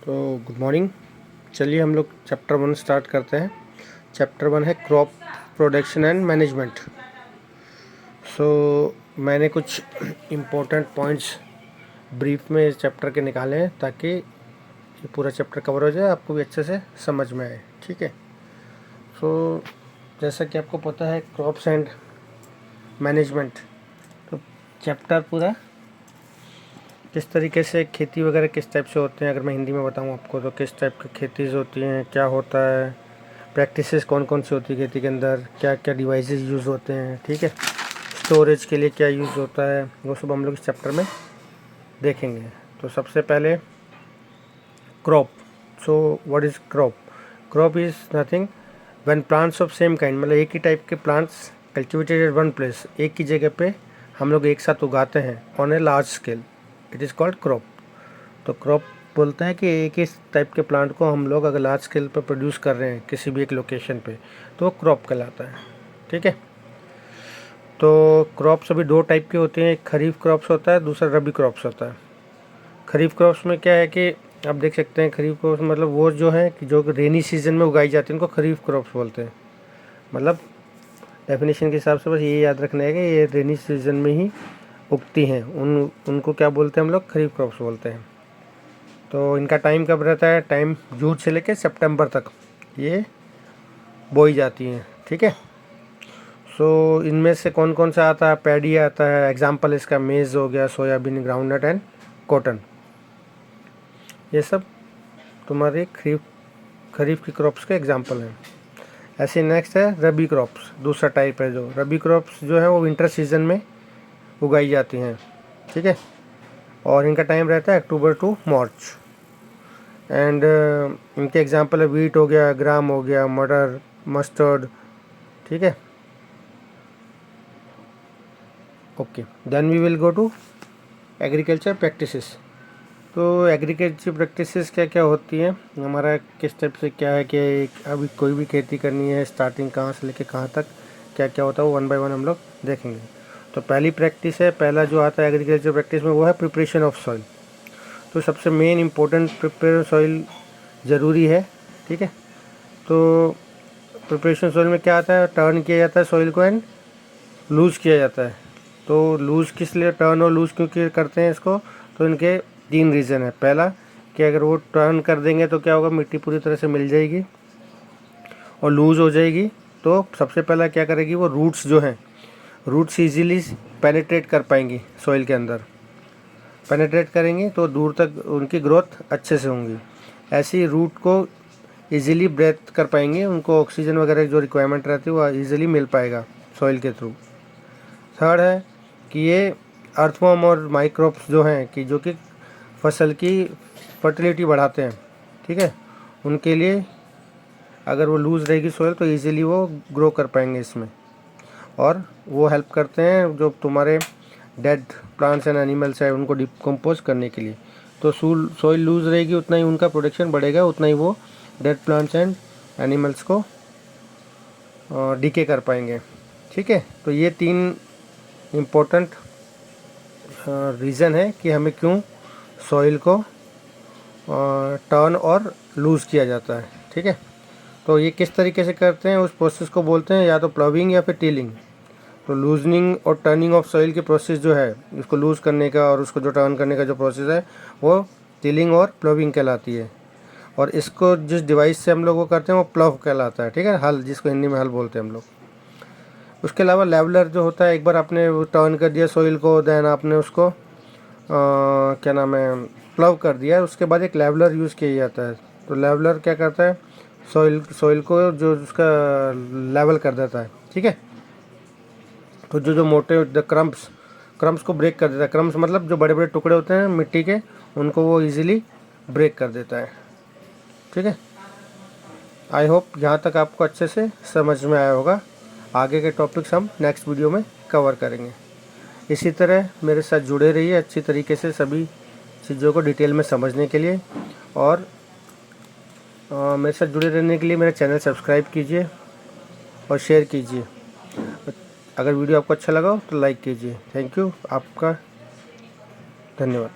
तो good morning. चलिए हम लोग चैप्टर 1 स्टार्ट करते हैं। चैप्टर 1 है क्रॉप प्रोडक्शन एंड मैनेजमेंट। मैंने कुछ इम्पोर्टेंट पॉइंट्स ब्रीफ में इस चैप्टर के निकाले हैं ताकि ये पूरा चैप्टर कवर हो जाए, आपको भी अच्छे से समझ में आए। ठीक है। जैसा कि आपको पता है क्रॉप्स एंड मैनेजमेंट, तो चैप्टर पूरा किस तरीके से खेती वगैरह किस टाइप से होते हैं, अगर मैं हिंदी में बताऊं आपको तो किस टाइप की खेतीज़ होती हैं, क्या होता है, प्रैक्टिसेस कौन कौन सी होती है खेती के अंदर, क्या क्या डिवाइसेस यूज़ होते हैं, ठीक है, स्टोरेज के लिए क्या यूज़ होता है, वो सब हम लोग इस चैप्टर में देखेंगे। तो सबसे पहले crop. What is crop? Crop is nothing when plants of same kind, मतलब एक ही टाइप के plants cultivated at one place, एक ही जगह पे हम लोग एक साथ उगाते हैं on a large scale, it is called crop. तो क्रॉप बोलते हैं कि एक ही टाइप के प्लांट को हम लोग अगर लार्ज स्केल पर प्रोड्यूस कर रहे हैं किसी भी एक लोकेशन पे, तो वो क्रॉप कहलाता है। ठीक है। तो क्रॉप्स अभी दो टाइप के होते हैं, एक खरीफ क्रॉप्स होता है, दूसरा रबी क्रॉप्स होता है। खरीफ क्रॉप्स में क्या है कि आप देख सकते हैं, खरीफ क्रॉप्स मतलब वो जो है कि जो रेनी सीजन में उगाई जाती है उनको खरीफ क्रॉप्स बोलते हैं। मतलब डेफिनेशन के हिसाब से बस ये याद रखना है कि ये रेनी सीजन में ही उगती हैं, उनको क्या बोलते हैं हम लोग? खरीफ क्रॉप्स बोलते हैं। तो इनका टाइम कब रहता है? टाइम जून से लेकर सितंबर तक ये बोई जाती हैं। ठीक है। इनमें से कौन कौन सा आता है? पैडी आता है, एग्जाम्पल इसका मेज़ हो गया, सोयाबीन, ग्राउंडनट एंड कॉटन, ये सब तुम्हारे खरीफ की क्रॉप्स के एग्जाम्पल हैं। ऐसे नेक्स्ट है रबी क्रॉप्स, दूसरा टाइप है। जो रबी क्रॉप्स जो है वो विंटर सीजन में उगाई जाती हैं। ठीक है। और इनका टाइम रहता है अक्टूबर टू मार्च। एंड इनके एग्जांपल है वीट हो गया, ग्राम हो गया, मटर, मस्टर्ड। ठीक है। Okay, then we will go to agriculture practices. तो एग्रीकल्चर प्रैक्टिसेस क्या क्या होती हैं, हमारा किस टाइप से क्या है कि अभी कोई भी खेती करनी है, स्टार्टिंग कहाँ से लेके कहाँ तक क्या क्या होता है, वो वन बाय वन हम लोग देखेंगे। तो पहली प्रैक्टिस है, पहला जो आता है एग्रीकल्चर प्रैक्टिस में, वो है प्रिपरेशन ऑफ सॉइल। तो सबसे मेन इम्पोर्टेंट प्रिपेयर सॉइल ज़रूरी है। ठीक है। तो प्रिपरेशन सॉइल में क्या आता है? टर्न किया जाता है सॉइल को एंड लूज़ किया जाता है। तो लूज़ किस लिए, टर्न और लूज़ क्यों करते हैं इसको? तो इनके तीन रीज़न है। पहला कि अगर वो टर्न कर देंगे तो क्या होगा, मिट्टी पूरी तरह से मिल जाएगी और लूज़ हो जाएगी। तो सबसे पहला क्या करेगी, वो रूट्स जो हैं, रूट्स ईजीली पेनिट्रेट कर पाएंगी सॉइल के अंदर, पेनिट्रेट करेंगे तो दूर तक उनकी ग्रोथ अच्छे से होंगी। ऐसी रूट को इजीली ब्रेथ कर पाएंगे, उनको ऑक्सीजन वगैरह जो रिक्वायरमेंट रहती है वो इजीली मिल पाएगा सॉइल के थ्रू। थर्ड है कि ये अर्थवॉर्म और माइक्रोब्स जो हैं कि फसल की फर्टिलिटी बढ़ाते हैं। ठीक है। उनके लिए अगर वो लूज़ रहेगी सॉइल तो इजीली वो ग्रो कर पाएंगे इसमें, और वो हेल्प करते हैं जो तुम्हारे डेड प्लांट्स एंड एनिमल्स है उनको डिकम्पोज करने के लिए। तो सॉइल लूज़ रहेगी उतना ही उनका प्रोडक्शन बढ़ेगा, उतना ही वो डेड प्लांट्स एंड एनिमल्स को डीके कर पाएंगे। ठीक है। तो ये तीन इम्पोर्टेंट रीज़न है कि हमें क्यों सॉइल को टर्न और लूज़ किया जाता है। ठीक है। तो ये किस तरीके से करते हैं, उस प्रोसेस को बोलते हैं या तो प्लविंग या फिर टीलिंग। तो लूजनिंग और टर्निंग ऑफ सॉइल की प्रोसेस जो है, इसको लूज़ करने का और उसको जो टर्न करने का जो प्रोसेस है वो टीलिंग और प्लविंग कहलाती है। और इसको जिस डिवाइस से हम लोग वो करते हैं वो प्लव कहलाता है। ठीक है। हल, जिसको हिंदी में हल बोलते हैं हम लोग। उसके अलावा लेवलर जो होता है, एक बार आपने टर्न कर दिया सॉइल को, देन आपने उसको क्या नाम है, प्लव कर दिया, उसके बाद एक लेवलर यूज़ किया जाता है। तो लेवलर क्या करता है, सॉइल को जो उसका लेवल कर देता है। ठीक है। तो जो मोटे क्रम्स को ब्रेक कर देता है। क्रम्स मतलब जो बड़े बड़े टुकड़े होते हैं मिट्टी के, उनको वो इजीली ब्रेक कर देता है। ठीक है। आई होप यहाँ तक आपको अच्छे से समझ में आया होगा। आगे के टॉपिक्स हम नेक्स्ट वीडियो में कवर करेंगे। इसी तरह मेरे साथ जुड़े रहिए अच्छी तरीके से सभी चीज़ों को डिटेल में समझने के लिए, और मेरे साथ जुड़े रहने के लिए मेरा चैनल सब्सक्राइब कीजिए और शेयर कीजिए। अगर वीडियो आपको अच्छा लगा हो तो लाइक कीजिए। थैंक यू, आपका धन्यवाद।